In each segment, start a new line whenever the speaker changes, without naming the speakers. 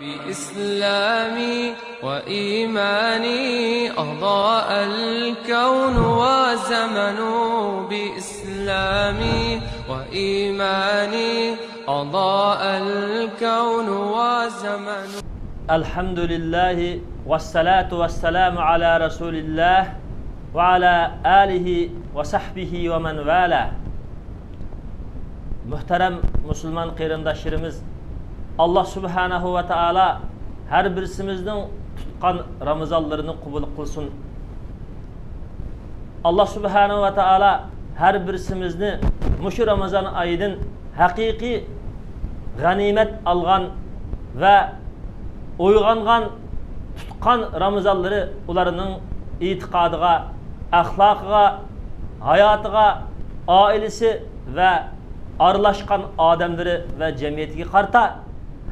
بإسلامي وإيماني أضاء الكون وزمن بإسلامي وإيماني أضاء الكون وزمن
الحمد لله والصلاة والسلام على رسول الله وعلى آله وصحبه ومن والاه. Muhterem Müslüman kıyırındaşlarımız, Allah Subhanahu ve Taala her birisimizin tutkan Ramazanlarını kabul kılsın. Allah Subhanahu ve Taala her birisimizni muşu Ramazan ayının hakiki ganimet algan ve uygangan tutkan Ramazanları ularının itikadıga, ahlakıga, hayatıga, ailesi ve arılaşkan adamları ve cemiyetki karta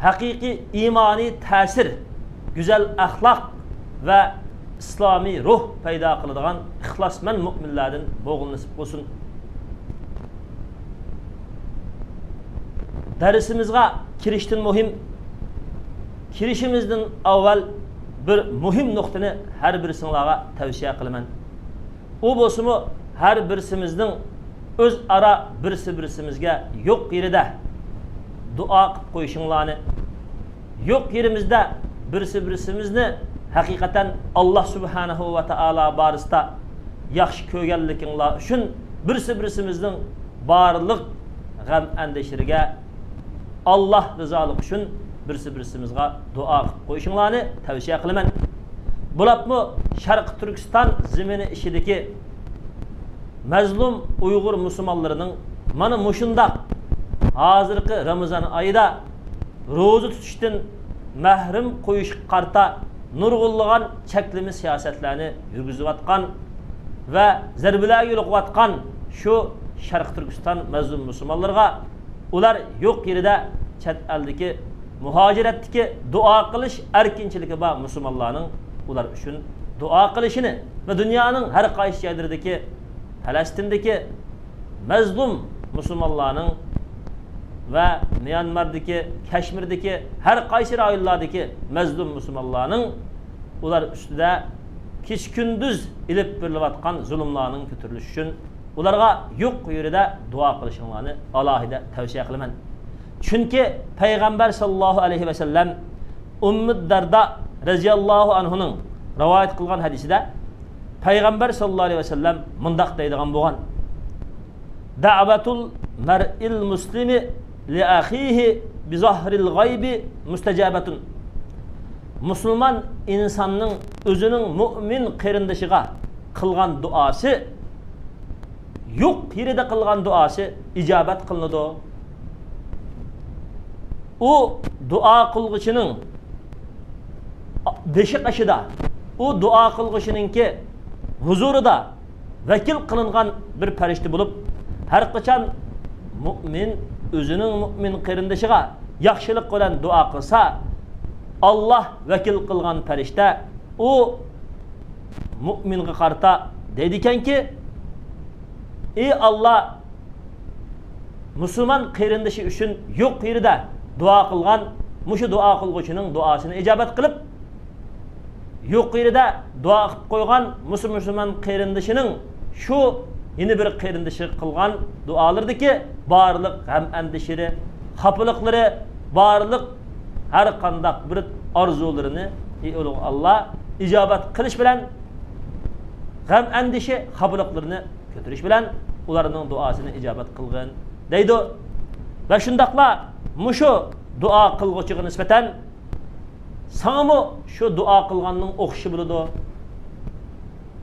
hakiki imani tesir, güzel ahlak ve İslami ruh peyda kılıdığan ihlasmen müminlerden boğul nasip olsun. Dersimizge kiriştin muhim, kirişimizden avval bir muhim noktani her birisinlaga tavsiye kılıman. O bosumu her birisimizden öz ara birisimizge yok yeride dua kılıp koyuşunlarını, yok yerimizde birisimizni hakikaten Allah Subhanahu ve Taala barısında yaxşı kögellikinla üçün birisimizin barlık gam endeşirge Allah rızalık üçün birisimizge dua kılıp koyuşunlarını tavsiye kılıman. Bulap mı Şarkı Türkistan zemini işideki mezlum Uygur Müslümanlarının mana muşunda hazırkı Ramazan ayında rozu tutuştan mahrum koyuş karta nurgulluğan çeklimi siyasetlerini yürgüzüp atkan ve zerbiler yolup atkan şu Şarkı Türkistan mezlum Müslümanlarga ular yok yeride çet eldeki muhaciretteki dua kılış erkinçiliki bağ Müslümanlarının ular üçün dua kılışını ve dünyanın her kayış yerlerdeki Filistin'deki mezlum Müslümanlarının ve Myanmar'daki, Keşmir'deki her kaysi rayonlardaki mezlum Müslümanlarının ular üstüde kiç gündüz ilip birlivatkan zulümlarının kütürülüş üçün ularga yok yürüde dua kılışınlarını Allah'ı tavsiye kılman. Çünkü Peygamber sallallahu aleyhi ve sellem Ümmü Darda radiyallahu anhu'nun rivayet kılgan hadiside Peygamber sallallahu aleyhi ve sellem mındaq deydigan boğan. Da'vatul mer'il muslimi li ahihi bi zahril gaybi müstecabetun. Müslüman insanın özünün mümin qerindişiga kılgan duası yok yeride kılgan duası icabet kılınıdı. O dua kılgıçının beşik aşıda o dua kılgıçının ki huzuru da vekil kılıngan bir perişti bulup her kaçan mümin özünün mümin qerindişiga yaxşılık olan dua kılsa Allah vekil kılgan perişte o müminge karta dediken ki ey Allah Müslüman qerindişi üçün yok yeride dua kılgan muşu dua kılgıçının duasını icabet kılıp yok yeride dua kılıp koygan Müslüman qerindişinin şu yeni bir qerindişi kılgan dualardı ki barlık hem endişiri, kapılıkları, barlık her kandak bir arzularını Allah icabet kılış bilen hem endişi, kapılıklarını götürüş bilen ularının duasını icabet kılgın deydi. Ve şundakla muşu dua kılgıçığı nispeten sana mı şu dua kılganının okşu buludu?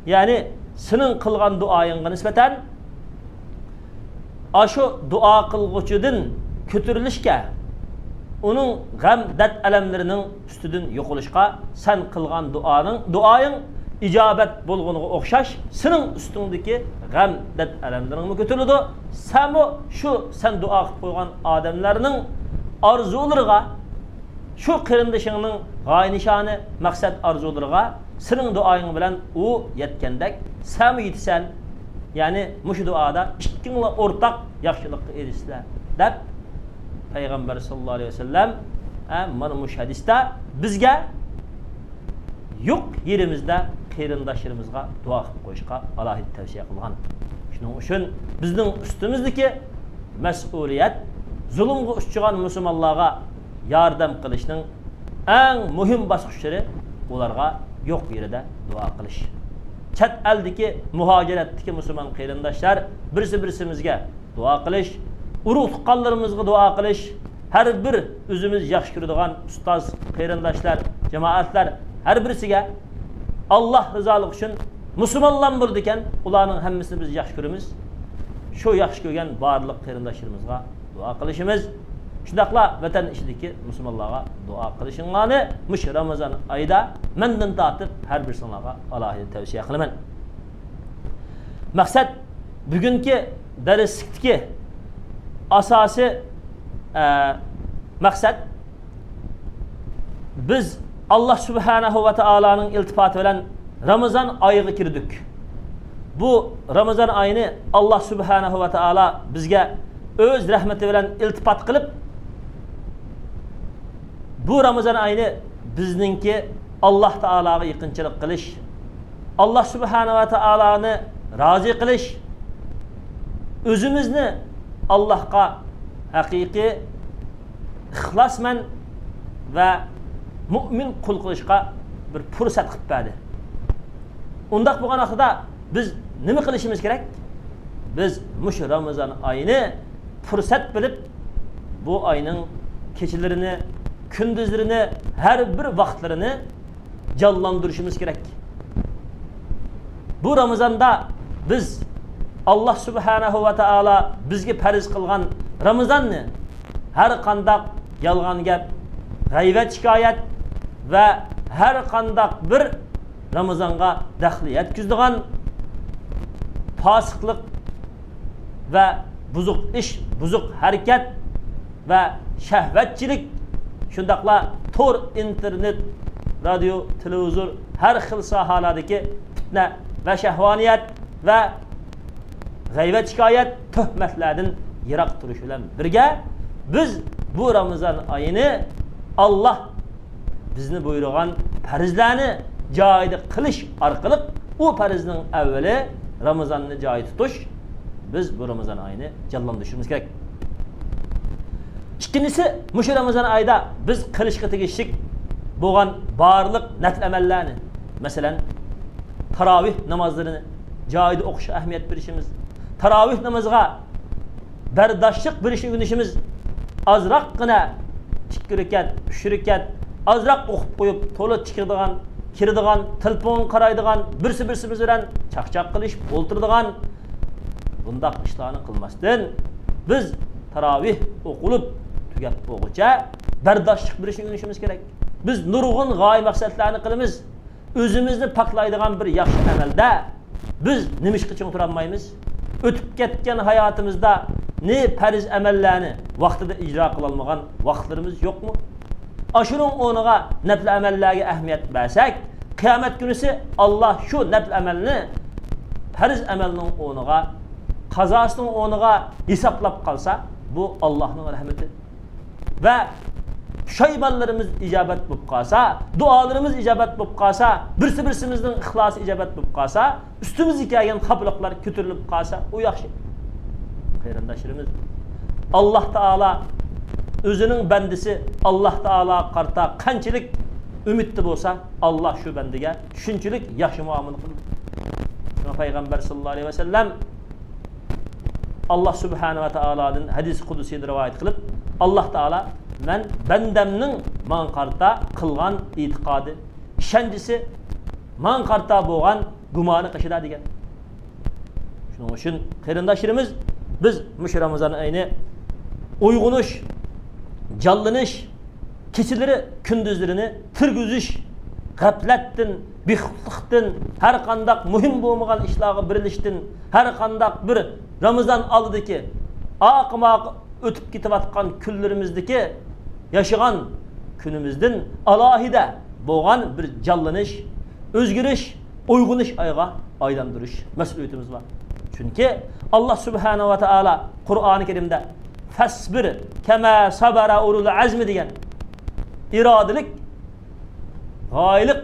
Yani senin kılgan duayınga nispeten aşu dua kılgıçıdın kötürülüşke onun gam dert elemlerinin üstüdün yokuluşka sen kılgan duayın icabet bulgunuğa okşaş senin üstündeki gam dert elemlerinin kötürülüdü. Sen mi şu sen dua kılıp koygan adamlarının arzularına şu qerindişinin gay nişanı, maksat arzularına senin duayın bilen o yetkendek sen mi yetisen yani muşu duada ikkinle ortak yaxşılıkka eriştiler dep Peygamber sallallahu aleyhi ve sellem Mana bu hadisda bizga yo'q yerimizda qarindoshlarımizga duo qilib qo'yishga alohida tavsiya qilgan. Shuning uchun bizning ustimizdagi mas'uliyat zulmga uchragan musulmonlarga yordam qilishning eng muhim bosqichlari ularga yo'q yerida duo qilish. Chet eldagi muhojiratdagi musulmon qarindoshlar birsimizga duo qilish, urug' tuqqanlarimizga duo qilish, har bir o'zimiz yaxshi ko'radigan ustoz qarindoshlar, jamoatlar har birisiga Allah rızalıq üçün musulmonlar bo'ldi ekan, ularning hammasini biz yaxshi ko'ramiz. Shu yaxshi ko'rgan barliq qarindoshlarımizga duo qilishimiz, shundaqla vatan ishidagi musulmonlarga duo qilishinglarni mush Ramazon oyida mendan tortib har biringizga alohida tavsiya qilaman. Maqsad bugungi darslikdagi asosiy maqsad biz Allah Subhanahu ve Taala'nın iltifatı bilen Ramazan ayına girdik. Bu Ramazan ayını Allah Subhanahu ve Taala bizge öz rahmeti bilen iltifat kılıp bu Ramazan ayını bizninki Allah Taala'ya yakınçılık kılış, Allah Subhanahu ve Taala'nı razı kılış, özümüzni Allah'a hakiki ihlasmen ve mümin kul qilishga bir fursat qilib berdi. Undaq bo'lgan vaqtda biz nima qilishimiz kerak? Biz mush Ramazon oyini fursat bilib bu oyning kechalarini, kunduzlarini, har bir vaqtlarini jonlantirishimiz kerak. Bu Ramazonda biz Allah Subhanahu ve Taala bizga farz qilgan Ramazonni har qanday yolg'on gap, g'aybat shikoyat ve her kandak bir Ramazan'a daxli yetkizdiğen fasıklık ve buzuk iş, buzuk hareket ve şehvetçilik şundakla tor, internet, radyo, televizyon her xil sahalardaki fitne ve şehvaniyet ve g'aybat shikoyat tuhmatlardan yiroq turish bilan birga biz bu Ramazan ayını Allah bizni buyurgan farzlarni joyida qilish orqali u farzning avvali Ramazonni joyi tutish, biz bu Ramazon oyini jonlantirishimiz kerak. Ikkinchisi, mush Ramazon oyida biz qilishga tegishli bo'lgan barliq nafl amallarni, masalan, tarovih namozlarini joyida o'qishga ahamiyat berishimiz, tarovih namoziga bardoshlik berishni o'rganishimiz, azroqgina 2 rakat, 3 rakat azroq o'qib qo'yib, to'la chiqadigan, kiradigan, telefon qaraydigan, birisi bilan chaqchaq qilish, o'ltiradigan bundaq ishlarni qilmasdan biz tarovih o'qilib tugab bo'lguncha bardoshlik berishni o'rganishimiz kerak. Biz nurg'un g'oya maqsadlarni qilamiz. O'zimizni poklaydigan bir yaxshi amalda biz nima ish qilib o'tira olmaymiz? O'tib ketgan hayotimizda ne farz amallarni vaqtida ijro qila olmagan vaqtlarimiz yo'qmi? Aşının onuğa nafl amallarga ahamiyat bersak, qiyomat kunisi Allah şu nafl amalni farz amalning onuğa, qazosining onuğa hisoblab qolsa, bu Allohning rahmati. Ve shayballarimiz ijobat bo'lib qolsa, duolarimiz ijobat bo'lib qolsa, birsimizning ixlosi ijobat bo'lib qolsa, ustimizga kelgan xabliqlar ko'tarilib qolsa, u yaxshi. Qarindoshlarimiz, Allah Taala özünün bendisi Allah Taala qarta qanchalik umidli bo'lsa, Allah şu bendiga shunchalik yaxshi muomala qiladi. Payg'ambar sallallohu alayhi vasallam Allah Subhanahu ve Taala'dan hadis qudusini rivoyat qilib, Allah Taala men bendemning man qarta qilgan e'tiqodi, ishonchisi man qarta bo'lgan gumoni qishida degan. Shuning uchun qarindoshlarimiz, biz mush Ramazon oyini uyg'unish, canlanış, keçileri, kündüzlerini tirgüzüş, gaflettin, bixliktin, her kandak mühim bo'lmagan işlarga birilishtin, her kandak bir Ramazan aldıki, aqmaq ötüp ketayotgan kunlarimizdagi yaşagan günümüzden alohida bo'lgan bir canlanış, o'zgarish, uyg'unish ayga aylantirish mas'uliyatimiz var. Çünkü Allah Subhanahu ve Taala Kur'an-ı Kerim'de Fasbir kema sabara ulul azmi degan. irodalik, g'oylik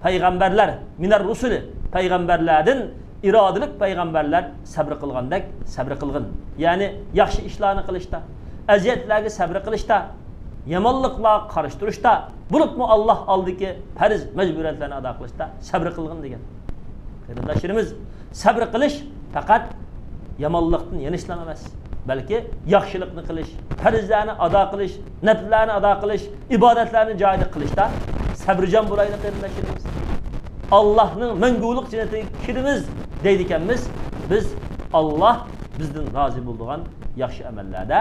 payg'ambarlar, minar rusuli payg'ambarlardan irodalik payg'ambarlar sabr qilgandek sabr qilgin. Ya'ni yaxshi ishlarni qilishda, aziyatlarga sabr qilishda, yomonliklarga qarshi turishda, bo'libmi Alloh oldiki farz majburiyatlarni ado qilishda sabr qilgin degan. Qarindoshlarimiz, sabr qilish faqat yomonlikdan yenishlan emas, balki yaxshilikni qilish, farzlarni ado qilish, nafllarni ado qilish, ibodatlarni joyida qilishda sabrjon bo'laylik qarindoshlarimiz. Allohning mangulik jannatiga kiramiz deydi ekanmiz. Biz Alloh bizdan rozi bo'ladigan yaxshi amallarda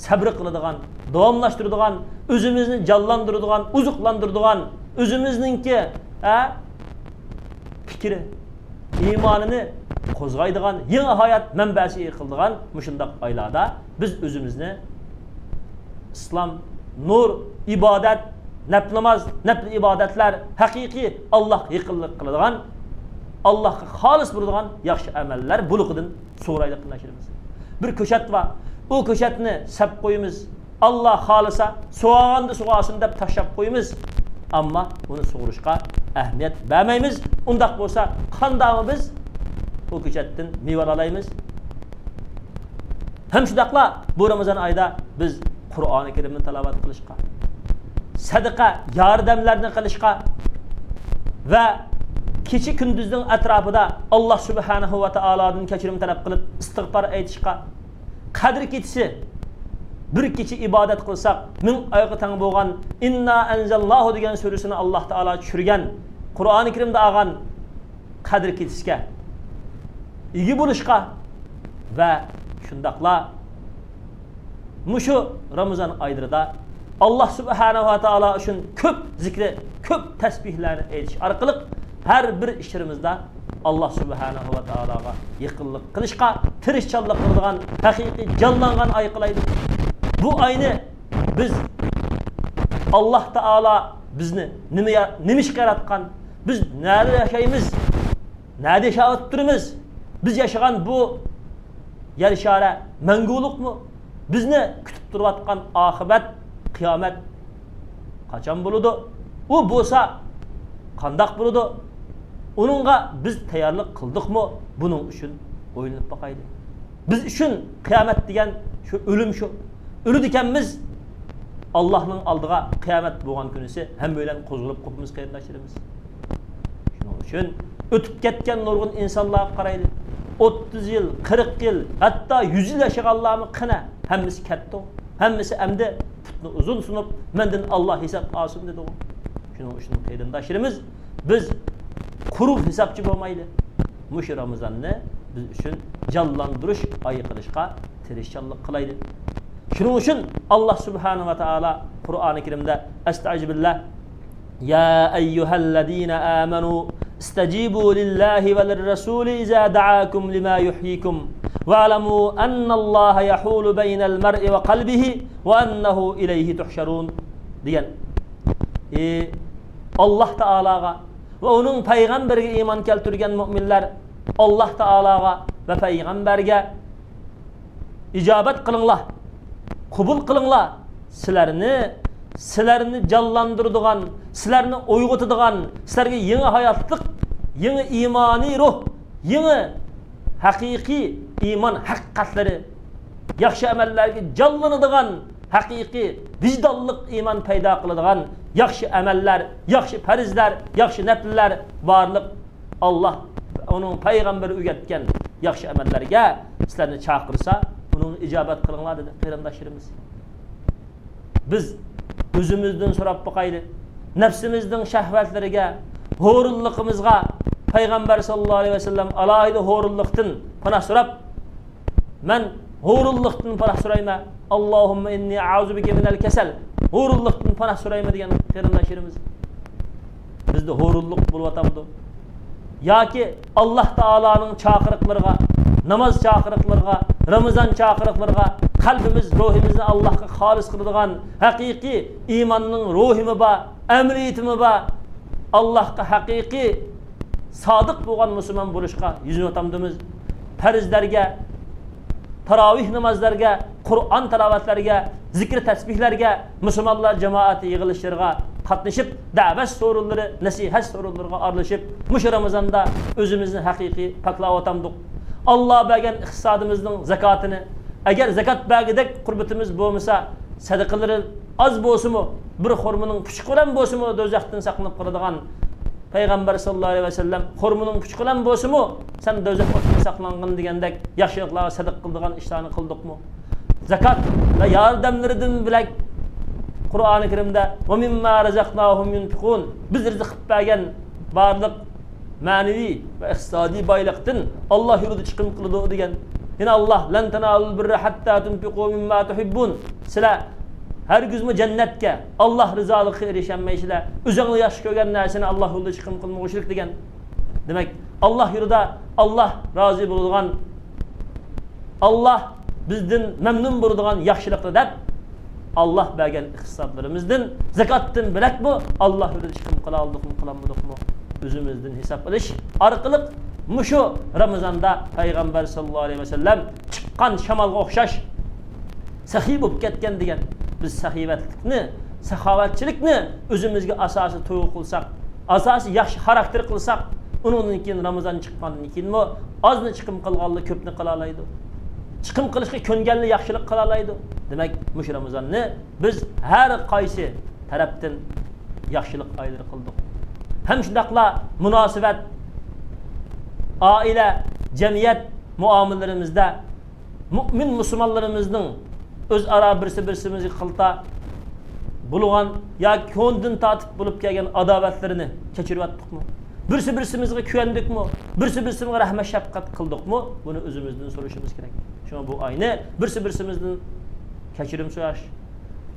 sabr qiladigan, davomlashtiradigan, o'zimizni jonlantiradigan, uzuqlantiradigan, o'zimizningki fikri, iymonini qo'zg'aydigan, yangi hayot manbasi qiladigan mushundaq oylarda biz o'zimizni islom, nur, ibodat, nafl namoz, nafl ibodatlar, haqiqiy Allohga yaqinlik qiladigan, Allohga xolis bo'ladigan yaxshi amallar buluqidan so'raylik qilishimiz. Bir ko'chat va o ko'chatni sap qo'yimiz. Alloh xolisa so'g'anda so'g'asin deb tashlab qo'yimiz. Ammo uni sug'urishga ahamiyat bermaymiz. Undaq bo'lsa, qandoqmi biz o ko'chatdan meva olaymiz? Ham shundaqla bu Ramazon oyida biz Qur'oni Karimni tilovat qilishga, sadaqa, yordamlarni qilishga va kecha kunduzning atrofida Alloh subhanahu va taolodan kechirim talab qilib istig'for aytishga, qadri ketisi bir kecha ibodat qilsak, ming oyga tang bo'lgan inna anzallohu degan surasini Alloh taolo tushirgan, Qur'oni Karimda olgan qadri ketisga, ega bo'lishga va shundaqla mushu Ramazon oylarida Alloh subhanahu va taolo uchun ko'p zikri, ko'p tasbihlarni aytish orqali har bir ishlarimizda Alloh subhanahu va taologa yaqinlik qilishga tirishchanlik qiladigan, haqiqiy jonlangan oy qilaydi. Bu oyni biz Alloh taolo bizni nima ish yaratgan, biz nerede yashaymiz, nerede yashab turibmiz, biz yashagan bu yer shari mangulikmi, bizni kutib turayotgan oxibat, qiyomat qachon bo'ladi? U bo'lsa qandoq bo'ladi? Onunğa biz tayyorlik qildikmi? Buning uchun o'ylanib boqaylik. Biz uchun qiyomat degan shu o'lim shu. O'lid ekanmiz. Allohning oldiga qiyomat bo'lgan kunisi ham bilan qo'zg'alib qopmiz qarindoshlarimiz. Shuning uchun o'tib ketgan nurg'un insonlarga qaraylik. 30 yil, 40 yil, hatto 100 yil yashaganlarni qana hammasi katta. Hammasi endi putni uzun sunib, mendan Alloh hisob olsin dedi. Shuning uchun qarindoshlarimiz biz quruq hisobchi bo'lmaydi. Mush Ramazonni biz uchun jonlantirish oyi qilishga tirishchanlik qilaydi. Shuning uchun Alloh subhanahu va taolo Qur'oni Karimda astag'firullah ya ayyuhallazina amanu istajibu lillahi va lirrasuli iza da'akum lima yuhyikum wa'lamu anna Alloha yahulu baynal mar'i va qalbihi va annahu ilayhi tuhsharun degan. Alloh taologa va uning payg'ambariga iymon keltirgan mu'minlar Alloh taologa va payg'ambarga ijobat qilinglar, qabul qilinglar. Sizlarni jonlantiradigan, sizlarni uyg'otadigan, sizlarga yangi hayotlik, yangi iymoniy ruh, yangi haqiqiy iymon haqiqatlari, yaxshi amallarga jonlanadigan, haqiqiy vijdonlik iymon paydo qiladigan yaxshi amallar, yaxshi farzlar, yaxshi nafllar borliq Alloh uning payg'ambari o'rgatgan yaxshi amallarga sizlarni chaqirsa, uning ijobat qilinglar dedi qarindoshlarimiz. Biz o'zimizdan so'rab boqaylik. Nafsimizning shahvatlariga, ho'rulligimizga payg'ambar sallallohu alayhi vasallam alohida ho'rullikdan panoh so'rab, men ho'rullikdan panoh so'rayman. Allohumma inni a'udhu bika minal kasal. Ho'rullikdan panoh so'rayman degan qarindoshlarimiz. Bizda ho'rullik bo'layotdi. Yoki Alloh taoloning chaqiriqlariga, namoz chaqiriqlariga, Ramazon chaqiriqlariga qalbimiz, ruhimizni Allohga xolis qiladigan haqiqiy iymonning ruhimi bor, amriyatimi bor. Allohga haqiqiy sodiq bo'lgan musulmon bo'lishga yuzini o'tamdimiz. Farzlarga taravih namozlariga, Qur'on tilovatlariga, zikr tasbihlarga, musulmonlar jamoati yig'ilishlarga qatnashib, da'vat so'rovlari, nasihat so'rovlariga aralashib, mush Ramazonda o'zimizni haqiqiy poklab o'tamdik. Alloh bergan iqtisodimizning zakotini, agar zakot bergidek qurbatimiz bo'lmasa, sadaqalari az bo'lsa-mu, bir xurmoning puchuq bilan bo'lsa-mu do'zaxdan saqlanib qoladigan Payg'ambar sallallohu alayhi vasallam xurmoning puchuq bilan bo'lsa-mu sen do'zax otidan saqlangan degandek yaxshiliklarga sadaq qildigan ishlarni qildikmi? Zakot va yordamlaridan bilak Qur'oni Karimda "Va mimma razaqnahum yunfiqun" biz rizq bergan barliq ma'naviy va iqtisodiy boylikdan Alloh yo'lida chiqim qiladi degan. Yine Allah "Lan tanalul birra hatta tunfiqu mimma tuhibbun" sizlar hargizmi jannatga Alloh rizoligiga erishamaysizlar. O'zingni yaxshi ko'rgan narsani Alloh yo'lida chiqim qilmoqchilik degan. Demak, Alloh yo'lida Alloh rozi bo'ladigan, Alloh bizdan mamnun bo'ladigan yaxshilikni deb Alloh bergan iqtisodlarimizdan zakotdan bilak bu Alloh yo'lida chiqim qila oldikmi, qilolmadikmi? O'zimizdan hisob qilish orqali mushu Ramazonda Payg'ambar sallallohu alayhi vasallam chiqqan shamolga o'xshash saxiy bo'lib ketgan degan. Biz saxivatlikni, saxovatchilikni o'zimizga asosiy to'g'ri qilsak, asosiy yaxshi xarakter qilsak, undan keyin Ramazon chiqqandan keyinmi ozni chiqim qilganlik ko'pni qila oladi. Chiqim qilishga ko'nganli yaxshilik qila oladi. Demak, mush Ramazonni biz har qaysi tarafdan yaxshilik oylari qildik. Ham shundaqla munosabat, oila, jamiyat muomalalarimizda mu'min musulmonlarimizning o'zaro birsi-birsimizga qilta bo'lgan yoki ko'ndan tatib bo'lib kelgan adovatlarini kechirib atdikmi? Birsi-birsimizga kuyandikmi? Birsi-birsimizga rahmat shafqat qildikmi? Buni o'zimizdan so'rashimiz kerak. Shuna bu oyni birsi-birsimizdan kechirim so'rash.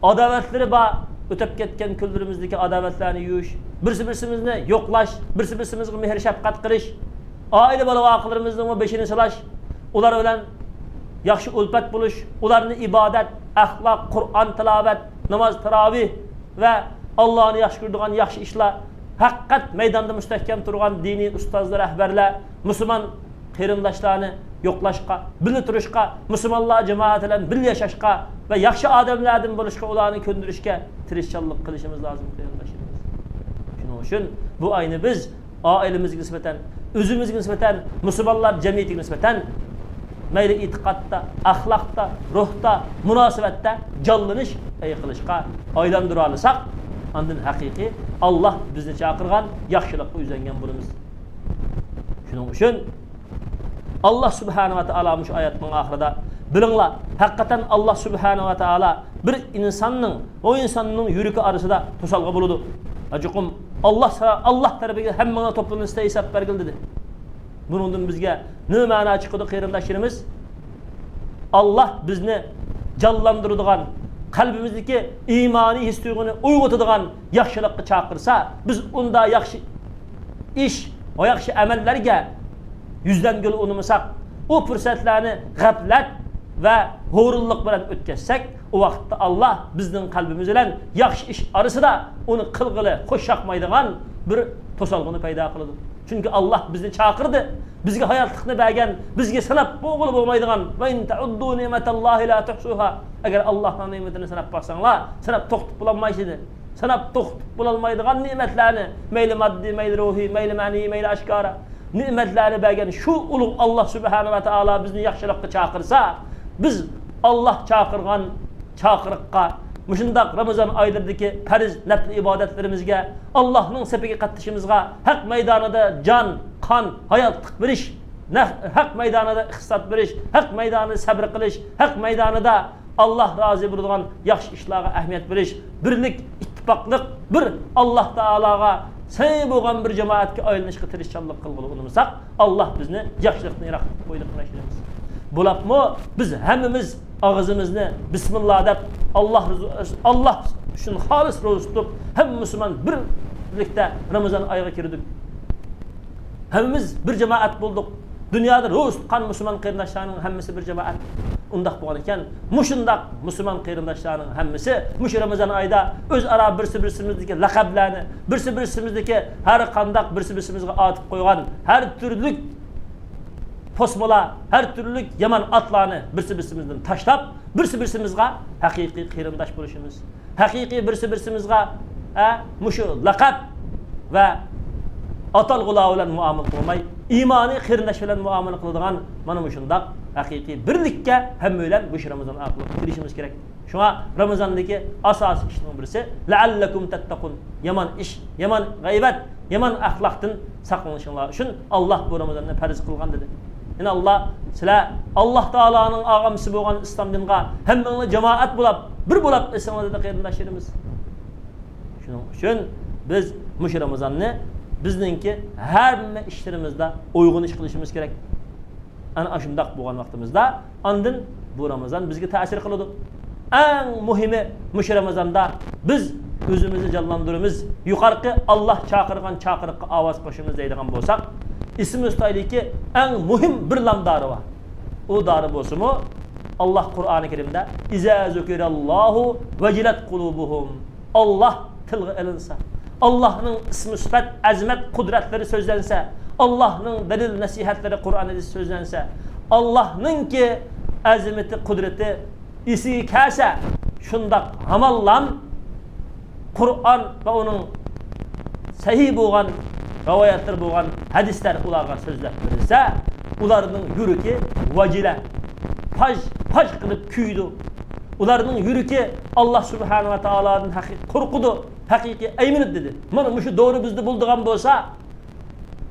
Adovatlari bor, o'tib ketgan kunlarimizdagi adovatlarni yuvish, birsi-birsimizni yo'qlash, birsi-birsimizga mehr shafqat qilish, oila bola voqealarimizning beshini silash, ular bilan yaxshi ulfat bo'lish, ularni ibodat, axloq, Qur'on tilovat, namoz, tarovih va Allohni yaxshi ko'radigan yaxshi ishlar, haqiqat maydonda mustahkam turgan diniy ustozlar, rahbarlar, musulmon qarindoshlarni yo'qlashga, birga turishga, musulmonlar jamoati bilan birga yashashga va yaxshi odamlardan bo'lishga, ularni ko'ndirishga tirishchilik qilishimiz lozim qarindoshlar. Shuning uchun bu oyni biz oilamizga nisbatan, o'zimizga nisbatan, musulmonlar jamiyatiga nisbatan mayli e'tiqodda, axloqda, ruhda, munosabatda jonlanish qilishga aylantira olsak, ondan haqiqiy Alloh bizni chaqirgan yaxshilikqa uzangan bo'lamiz. Shuning uchun Allah subhanahu wa ta'ala mush oyatning oxirida bilinglar, haqiqatan Allah subhanahu wa ta'ala bir insonning, o insonning yuragi orasida to'salg'i bo'ladi. Ajuqum Allah tarafiga hammani to'planishda hisob bergil dedi. Bundan bizga ne ma'no chiqadi qarindoshlarimiz? Allah bizni jonlantiradigan, qalbimizdagi iymoniy his tuyg'uni uyg'otadigan yaxshilikka chaqirsa, biz unda yaxshi ish va yaxshi amallarga yüzlengül unutmasak, o fursatlarni g'aflat va g'ururlik bilan o'tkazsak, o vaqtda Allah bizning qalbimiz bilan yaxshi ish arasida uni qilg'ili qo'shaqmaydigan bir to'salg'ini paydo qiladi. Çünkü Allah bizni chaqirdi, bizga hayotlikni bergan, bizga sanab bo'g'ilib bo'lmaydigan va in ta'uddu ni'matallahi la tuhsuha. Agar Allohning ne'matini sanab baxsanglar, sanab to'xtab bo'lmaysiz. Sanab to'xtab bo'lmaydigan ne'matlarni, mayli moddiy, mayli ruhiy, mayli ma'niy, mayli ashkara nimetlerini bergen şu ulug' Allah subhanahu wa ta'ala bizni yaxshilikka chaqirsa, biz Allah chaqirgan chaqiriqqa, mushundaq Ramazon oylaridagi farz nafl ibodatlarimizga, Allohning safiga qatnashimizga, haq maydonida jon, qon, hayotlik berish, haq maydonida iqtisod berish, haq maydonida sabr qilish, haq maydonida Allah rozi bo'ladigan yaxshi ishlarga ahamiyat berish, birlik, ittifoqlik, bir Allah Taolaga sen bo'lgan bir jamoatga aylanishga tirishchilik qilg'ilimisak, Allah bizni yaxshilikni yaratib qo'ydi qilishimiz. Bo'lapmi? Biz hammamiz og'zimizni bismillah deb Allah uchun xolis ro'za tutib, hamma musulmon birlikda Ramazon oyiga kirdik. Hammamiz bir jamoat bo'ldik. Dunyoda ro'za tutgan musulmon qarindoshlarning hammasi bir jamoat. Undaq bo'lgan ekan, mushundaq musulmon qarindoshlarning hammasi mush Ramazon oyida o'zaro birsi-birimizdagi laqablarni, birsi-birimizdagi har qandaq birsi-birimizga atib qo'ygan har turli posmola, her türlü yaman atlarını birisi-birimizden taşlap, birisi-birimizga haqiqiy qirindosh bo'lishimiz, haqiqiy birisi-birimizga mushu laqab va atalg'ular bilan muomala qilmay, iymoniy qirindosh bilan muomala qiladigan mana shundaq haqiqiy birlikka hamma bilan bu Ramazon aqli kirishimiz kerak. Şuna Ramazandaki asas işinin birisi la'allakum tattaqun. Yaman iş, yaman g'aybat, yaman axloqdan saqlanishinglar uchun Allah bu Ramazonni farz qilgan dedi. Yani Allah sizlar Allah Taolaning og'amisi bo'lgan islom diniga hammanglar jamoat bo'lib, bir bo'lib esinglar dedi qarindoshlarimiz. Shuning uchun biz mush Ramazonni bizningki hamma ishlarimizda uyg'un ish qilishimiz kerak. Ana shundaq bo'lgan vaqtimizda andin bu Ramazon bizga ta'sir qiladi. En muhimi mush Ramazonda biz o'zimizni jonlantiramiz. Yuqorqi Allah chaqirgan chaqiriqqa ovoz qo'shimiz deydigan bo'lsak, isimiz taylikki en muhim bir lamdari var. O darı bo'lsa-mu Allah Qur'oni Karimda iza zukirallohu vajilat qulubuhum. Allah tilga ilinsa, Allah'ın ismi sıfat, azmet, kudretleri sözlense, Allah'ın delil nasihatleri Kur'an'da sözlense, Allah'ın ki azameti, kudreti isi kelse, şundak hamallam Kur'an ve onun sahih bo'lgan rivayetler bo'lgan hadisler ularga sözlep verilse, ularının yürüki vacile, paj kılıp küydü. Ularının yürüki Allah Subhanahu ve Taala'nın korkudu, hakiki emin dedi. Mana şu doğru bizde bulduğum bolsa,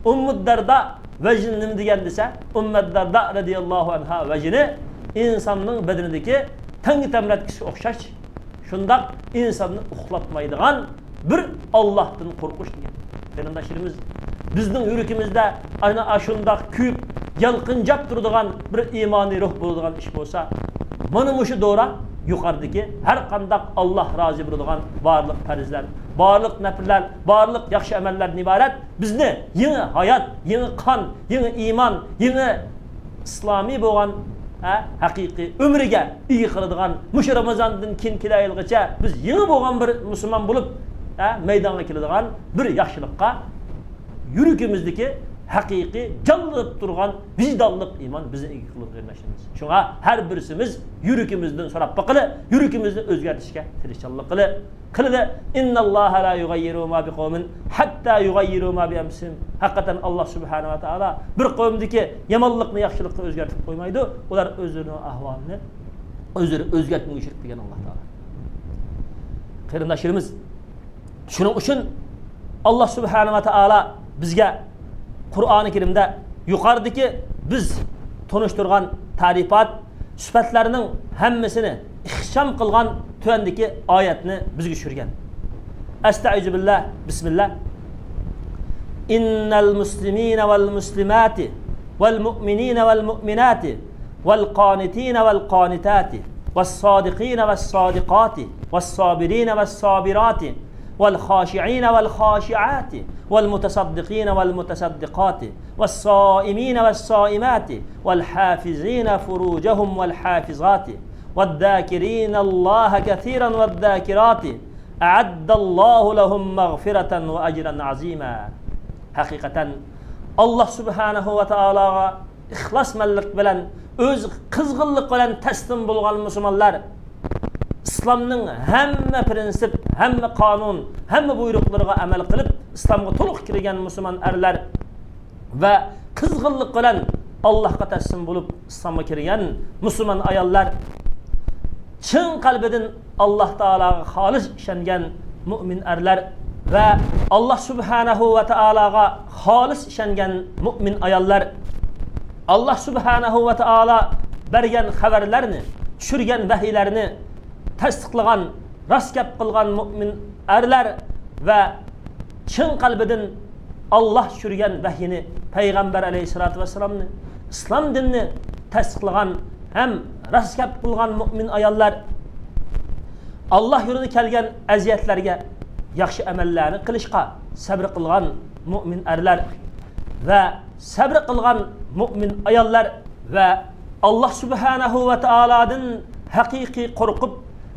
Ümmü Darda vecinin diyen dese, Ümmü Darda radıyallahu anha vecini insanın bedenindeki tangi temret kişi okşaş, şundak insanı uxlatmaydıgan bir Allah'tan korkuş diyen. Qarindoshlarimiz bizning yuragimizda ana ashundoq kuyib yalqinjab turadigan bir iymoniy ruh bo'ladigan ish bo'lsa, mana mushu do'ra yuqoridagi har qanday Allah rozi bo'ladigan barliq farzlar, barliq nafllar, barliq yaxshi amallardan iborat bizni yangi hayot, yangi qon, yangi iymon, yangi islomiy bo'lgan haqiqiy umriga ega qiladigan mushu Ramazondan keyin kelayilgacha biz yangi bo'lgan bir musulmon bo'lib maydonga keladigan bir yaxshilikqa yuragimizdagi haqiqiy jonlanib turgan vijdonliq iymon bizni ega qilib bermoqchimiz. Shunga har birisimiz yuragimizdan so'rab baqili, yuragimizni o'zgartirishga tirishchilik qiladi. Innalloha la yughayyiru ma biqawmin hatta yughayyiru ma bi anfusihim. Haqiqatan Allah Subhanahu va taolo bir qavmdagi yomonlikni yaxshilikqa o'zgartirib qo'ymaydi. Ular o'zlarining ahvolini o'zlari o'zgartirmoqchi degan Alloh taolo. Qarindoshlarimiz, shuning uchun Allah Subhanahu va taolo bizga Qur'oni Karimda yuqoridagi biz tonishtirgan ta'rifat sifatlarining hammasini ixcham qilgan tuandagi oyatni bizga tushirgan. Astaizu billah, bismillah. Innal muslimina wal muslimati wal mu'minina wal mu'minati wal qanitina wal qanitati was sadiqina was sadiqati was sabirina was sabirati والخاشعين والخاشعات والمتصدقين والمتصدقات والصائمين والصائمات والحافظين فروجهم والحافظات والذاكرين الله كثيرا والذاكرات أعد الله لهم مغفرة وأجرا عظيما. حقيقة الله سبحانه وتعالى إخلاص ملك بلن öz kızgınlık bilen teslim bulgan Müslümanlar İslam'ın hemme prensip, hemme kanun, hemme buyruklarına amel kılıp İslam'a toluq kirgen Müslüman erler ve kızgınlık bilen Allah'a teslim bulup İslam'a kirgen Müslüman ayallar çın kalbedin Allah Teala'ya halis işengen mümin erler ve Allah Subhanahu ve Teala'ya halis işengen mümin ayallar Allah Subhanahu ve Teala bergen haberlerini, düşürgen vahiylerini tasdiqlagan, raskap qilgan mümin erler ve çın kalbidin Allah düşürgen vahyini Peygamber aleyhissalatu vesselam'ni İslam dinini tasdiqlagan hem raskap qilgan mümin ayallar Allah yolida kelgan aziyatlarga yaxshi amallarni qilishga sabr qilgan mümin erler ve sabr qilgan mümin ayallar ve Allah Subhanahu ve Taala'dan haqiqiy qo'rqib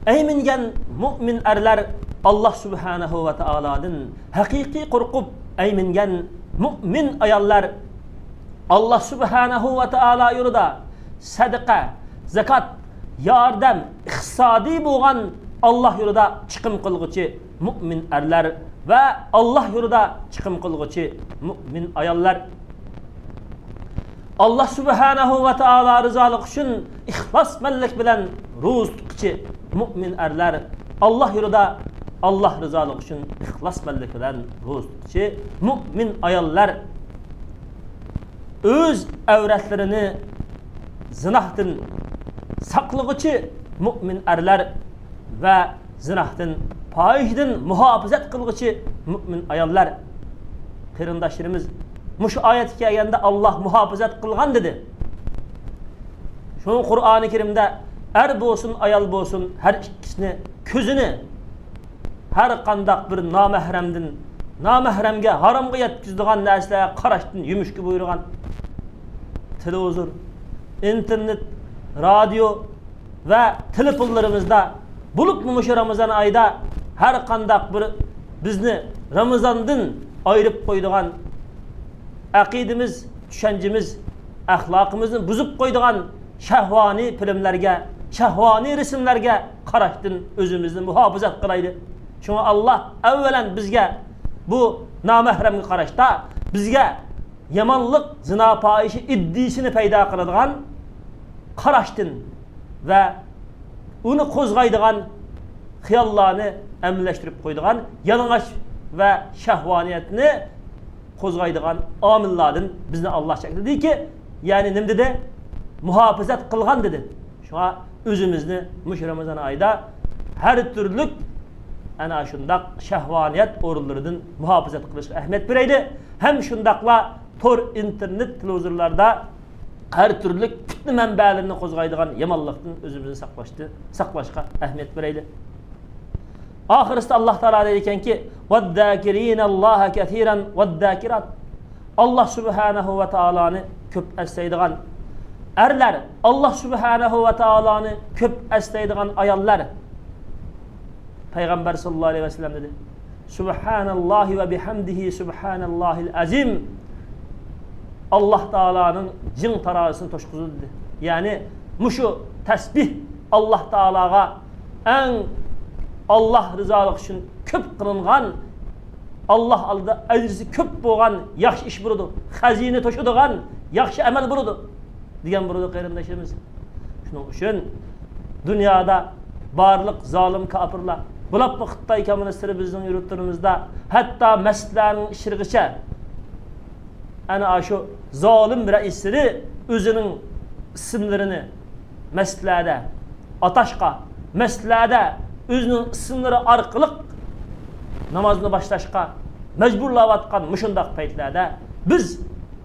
aymingan mümin erler Allah Subhanahu ve Taala'dan haqiqiy qo'rqib aymingan mümin ayallar Allah subhanahu ve taala yolunda sadaqa, zakat, yardım, iqtisadi bo'lgan Allah yolunda chiqim qilguchi mu'min erlar ve Allah yolunda chiqim qilguchi mu'min ayollar. Allah subhanahu ve taala rızalıq üçün ixlasmanlik bilan ro'z tutquchi mu'min erlar, Allah yolunda Allah rızalıq üçün ixlasmanlik bilan ro'z tutquchi mu'min ayollar. Öz avratlarini zinahdan saqlag'uchi mu'min erlar ve zinahdan, fahishdan muhofazat qilg'uchi mu'min ayollar. Qarindoshlarimiz, mush oyatga kelganda Allah muhofazat qilgan dedi. Şu Qur'oni Karimda er bo'lsin, ayol bo'lsin, her ikkisini ko'zini her qandaq bir namahremga haramga yetkizadigan narsalarga qarashdan yumishga buyurgan. Televizor, internet, radyo ve telefonlarımızda bulup muş Ramazan ayda her qandaq bir bizni Ramazandan ayırıp koyduğan aqidimiz, düşüncemiz, ahlakımızın buzup koyduğan şahvani filmlerge, şahvani resimlerge qarashdan özümüzni muhofazat qilaydi. Şuna Allah evvelen bizge bu namahremga qarashda bizge yamanlık, zina fahişi iddisini payda qiladigan qarashdan ve onu qo'zg'aydigan xiyollarni amlashtirib qo'ydigan yalang'och ve shahvaniyatni qo'zg'aydigan omillardan bizni Allah chaqirdi ki, yani nim dedi? Muhofazat qilgan dedi. Şuna özümüzni mush Ramazan ayda her türlük ana şundaq shahvaniyat o'rinlaridan muhofazat qilishga ahamiyat beraydi. Hem şundaqla tor internet televizorlarda her türlü fitne mənbələrini qo'zg'aydigan yamanlıqdan özümüzni saqlashga ahamiyat beraydi. Ahiriste Allah Teala deyirken ki وَالذَّاكِرِينَ اللّٰهَ كَثِيرًا وَالذَّاكِرَاتِ Allah Subhanahu ve Taala'nı köp esteydiğen erler, Allah Subhanahu ve Taala'nı köp esteydiğen ayallar. Peygamber sallallahu aleyhi ve sellem dedi. Subhanallahi ve bihamdihi subhanallahil azim. Allah Teala'nın cin tarağısını toşkuzu dedi. Yani muşu tesbih Allah Teala'ga en Allah rızalıq üçün köp qılınğan, Allah aldı əcrisi köp boğan yaxşı iş burudu. Xəzini toşuduğan yaxşı əməl burudu. Diyen burudu qarindaşlarımız. Şunun üçün dünyada barlıq zalim kafirlar, bulap mı Xitay komünistleri bizim yurtlarımızda, hatta məscidlərin işirgiçə ana şu zalim reisleri özünün isimlerini məscidlərdə, ataşqa, məscidlərdə özünün isimleri arqılıq namazını başlaşqa, mecburlavatqan müşundaq peytlərdə biz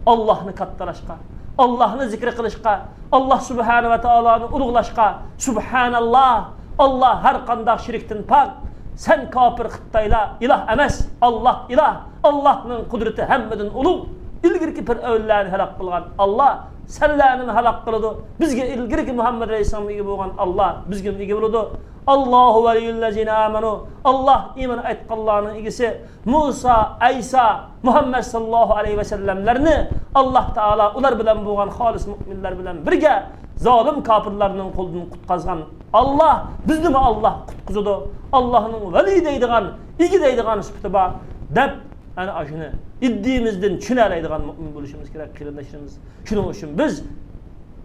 Allah'ını kattalaşqa, Allah'ını zikri qilishqa, Allah Subhanahu ve Taala'nı ulug'lashqa, Subhanallah, Allah her qandaq şiriktin pak, sen kafir Xitayla ilah emas, Allah ilah, Allah'ın kudreti hemmedin ulug'. İlgirki bir öğlerini helak kılgan Allah senlerini helak kılıdı. Bizge ilgirki Muhammed Aleyhisselam'ı gibi olan Allah bizge gibi oldu. Allahu veliyyüllezine amenu. Allah iman etkallarının ilgisi Musa, İsa, Muhammed sallallahu aleyhi ve sellemlerini Allah Teala ular bilen buğan halis müminler bilen birge zalim kafirlerinin kolunu kutkazgan Allah bizni mi Allah kutkuzudu. Allah'ın veli deydiğen, iki deydiğen sübtüba dep yani aşını iddiğimizden çünereydiğen mümin buluşumuz gerek kırındaşımız. Şunun için biz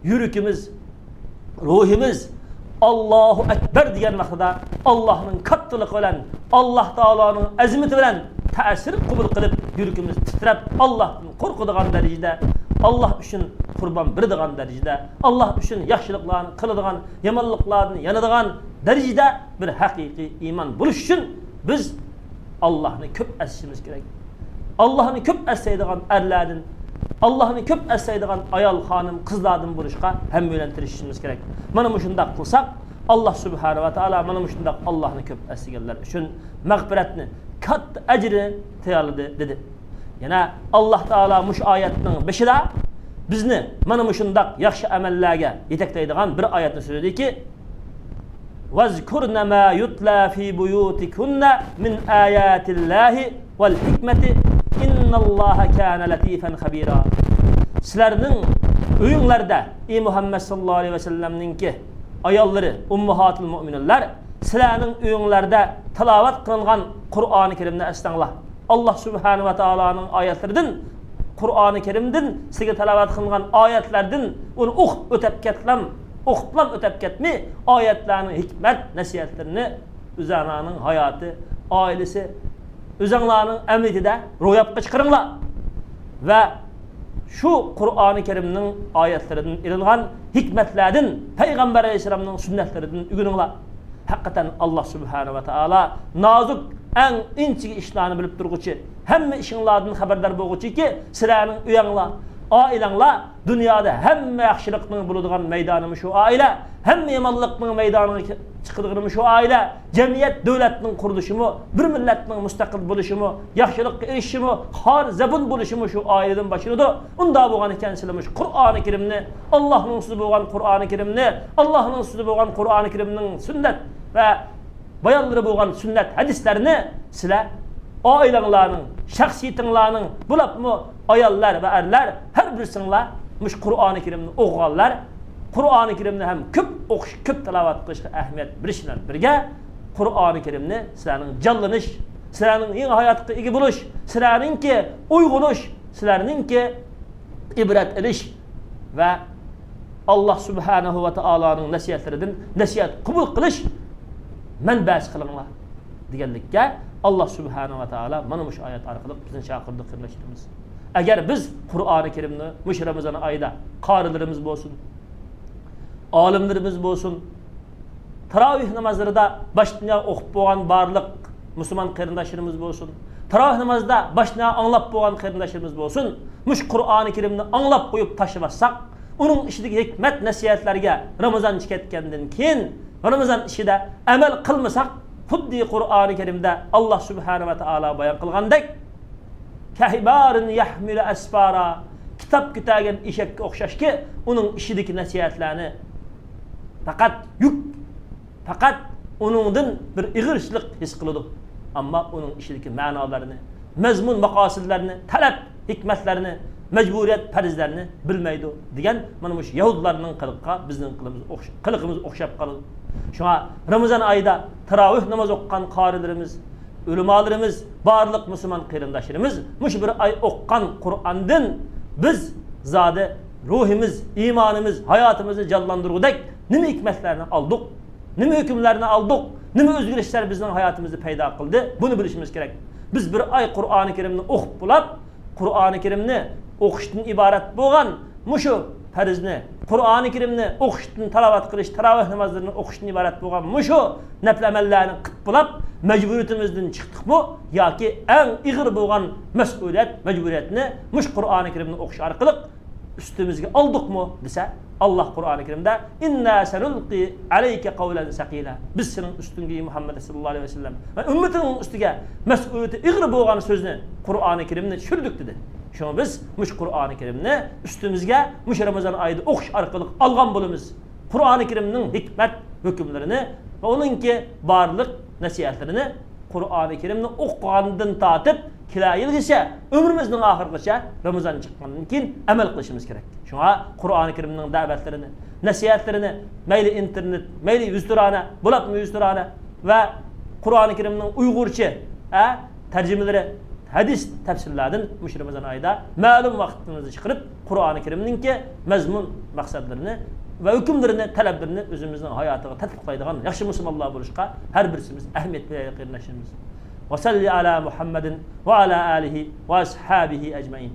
yürükümüz, ruhimiz Allahu Ekber diyen vaxtda Allah'ın kattılık olan, Allah Teala'nın azimeti bilen tesir kubul kılıp yürükümüz titrep Allah'ın korkuduğun derecede, Allah üçün kurban birdiğen derecede, Allah üçün yaxşılıklarını kılıdığın, yamanlıklarını yanıdığın derecede bir hakiki iman buluş için biz Allah'ını köp esişimiz gerek. Allah'ını köp eseydiğen erlerden, Allah'ını köp eseydiğen ayal hanım, kızlardan buluşqa hem yönlentirişimiz gerek. Mana muşundaq kılsak, Allah Subhanahu ve Taala mana muşundaq Allah'ını köp esigenler üçün mağfiretini, kat ecrini tayarladı dedi. Yani Allah Teala muş ayetinin beşida bizni mana muşundaq yaxşı amellerge yetekleydiğen bir ayetini söyledi ki وَذْكُرْنَ مَا يُتْلَى فِي بُيُوتِكُنَّ مِنْ آيَاتِ اللّٰهِ وَالْحِكْمَةِ اِنَّ اللّٰهَ كَانَ لَطِيفًا خَب۪يرًا sizlarning uyinglarda ey Muhammad sallallohu alayhi vasallamninki ayollari ummahatul mu'minlar sizlarning uyinglarda tilovat qilingan Qur'oni Karimni astanglar. Allah subhanahu va taolaning oyatlaridan Qur'oni Karimdan sizga tilovat qilingan oyatlardan uni o'tab ketlam, o'qitlam o'tab ketmi oyatlarning hikmat nasihatlarini o'zinglarning hayoti, oilasi, o'zinglarning amaliyotida ro'yobga chiqaringlar va şu Qur'oni Karimning oyatlaridan ilingan hikmatlardan Payg'ambar alayhisolamning sunnatlaridan o'rganinglar. Haqiqatan Allah subhanahu va taala nozik eng inchigi ishlarni bilib turguchi, hamma ishinglardan xabardor bo'lguchiki, sizlarning uyinglar, oilanglar dunyoda hamma yaxshilikning bo'ladigan maydoni shu oila, hamma yomonlikning maydoniga chiqadigan shu oila, jamiyat davlatning qurilishimi, bir millatning mustaqil bo'lishimi, yaxshilikka erishishimi, xor zabun bo'lishimi shu oiladan boshlanadi. Unda bo'lgan ekan sizlar Qur'oni Karimni, Allohning so'zi bo'lgan Qur'oni Karimni, Allohning so'zi bo'lgan Qur'oni Karimning sunnat va bayonlari bo'lgan sunnat hadislarni sizlar oilanglarning, shaxsiyatinglarning, bulapmi ayollar va erlar har birsinglar mush Qur'oni Karimni o'qiganlar, Qur'oni Karimni ham ko'p o'qish, ko'p tilovat qilishga ahamiyat berish bilan birga Qur'oni Karimni sizlarning jonlanish, sizlarning eng hayotga ega bo'lish, sizlarningki uyg'unish, sizlarningki ibrat ilish va Allah subhanahu va taolaning nasihatlaridan nasihat qabul qilish manbasi qilinglar deganlikka Allah subhanahu va taala mana bu oyat orqali bizni chaqirdi qilishimiz. Agar biz Qur'oni Karimni mush Ramazon oyida qorilarimiz bo'lsin, olimlarimiz bo'lsin, tarovih namozlarida boshdan o'qib bo'lgan barliq musulmon qarindoshlarimiz bo'lsin, tarovih namozida boshdan anglab bo'lgan qarindoshlarimiz bo'lsin, mush Qur'oni Karimni anglab qo'yib tashlamasak, uning ishidagi hikmat nasihatlarga Ramazon chiqayotgandan keyin Ramazon ishida amal qilmasak, xuddi Qur'oni Karimda Allah subhanahu va taala bayon qilgandek kahibarin yahmilu asfara kitob ko'targan eshakka o'xshashki, uning ishidagi nasihatlarni faqat uningdan bir ig'irchilik his qiladi. Ammo uning ishidagi ma'nolarini, mazmun maqosidlarini, talab hikmatlarini, majburiyat farzlarini bilmaydi degan mana bu yahudlarning qiliqqa bizning qiliqimiz o'xshab qoladi. Şuna Ramazan ayida taravih namoz o'qigan qorilarimiz, ulamolarimiz, barliq musulmon qarindoshlarimiz mush bir ay o'qigan Qur'ondan biz zodi ruhimiz, iymonimiz, hayotimizni jonlantirgudek nima hikmatlarni oldik, nima hukmlarni oldik, nima o'zgarishlar bizning hayotimizda paydo qildi, buni bilishimiz kerak. Biz bir ay Qur'oni Karimni o'qib bo'lib, Qur'oni Karimni o'qishdan iborat bo'lgan mushu farzni, Qur'oni Karimni o'qishdan tilovat qilish, tarovih namozlarini o'qishdan iborat bo'lgan mushu nafl amallarni qilib bo'lib, majburiyatimizdan chiqdikmi yoki eng ig'ir bo'lgan mas'uliyat, majburiyatni mush Qur'oni Karimni o'qish orqali üstümüzge oldukmu desa, Allah Qur'oni Karimda inna sanulqi alayka qawlan saqila. Biz senin üstünge Muhammed sallallahu aleyhi ve sellem ve ümmetinin üstüge mas'uliyeti ig'ir bo'lgan so'zni Qur'oni Karimni tushirdik dedi. Şuna biz mush Qur'oni Karimni üstümüzge mush Ramazon oyida o'qish orqali olgan bo'lamiz. Qur'oni Karimning hikmat hukmlarini va uningki barliq nasihatlarini Qur'oni Karimni o'qigandan tatib kilayilgisi ömrümüzün ahirgacha Ramazon chiqqandan keyin amal qilishimiz kerak. Şuna Qur'oni Karimning da'vatlarini, nasihatlarini mayli internet, mayli yuzturana, bo'lapmi yuzturana va Qur'oni Karimning Uyg'urcha tarjimalari, hadis tafsirlaridan mush Ramazon oyida ma'lum vaqtimizni chiqarib Qur'oni Karimningki mazmun maqsadlarini va hukmlarini, talablarini o'zimizning hayotiga tatbiqlaydigan yaxshi musulmonlar bo'lishga har birimiz ahamiyat beraylik. وصل على محمد وعلى آله وأصحابه أجمعين.